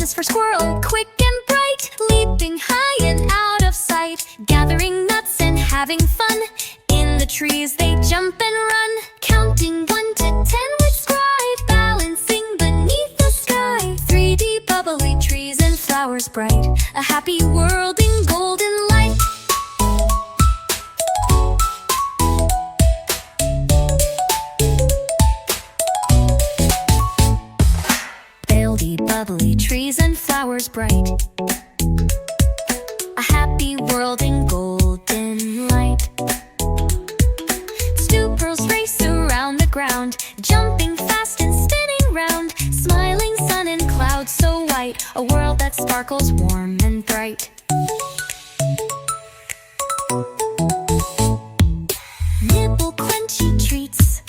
fastest for squirrel, quick and bright, leaping high and out of sight, gathering nuts and having fun. In the trees they jump and run, counting 1 to 10 with stride, balancing beneath the sky. 3D bubbly trees and flowers bright, a happy world in golden light. Bubbly trees and flowers bright, a happy world in golden light. Squirrels race around the ground, jumping fast and spinning round, smiling sun and clouds so white, a world that sparkles warm and bright. Nibble crunchy treats,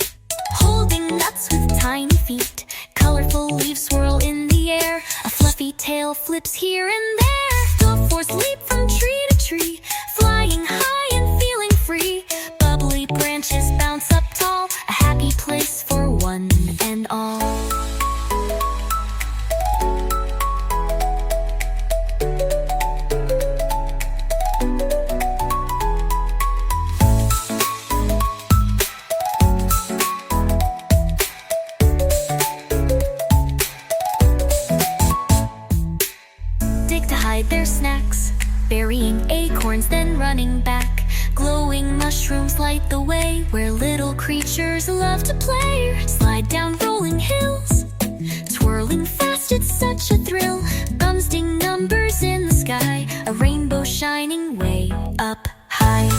holding nuts with tiny feet, colorful leaves swirl in the air, a fluffy tail flips here and there. Dwarfs leap from tree to tree, flying high and feeling free. Bubbly branches bounce up tall, a happy place for one and all. Hide their snacks, burying acorns then running back. Glowing mushrooms light the way, where little creatures love to play. Slide down rolling hills, twirling fast, it's such a thrill. Buzzing numbers in the sky, a rainbow shining way up high.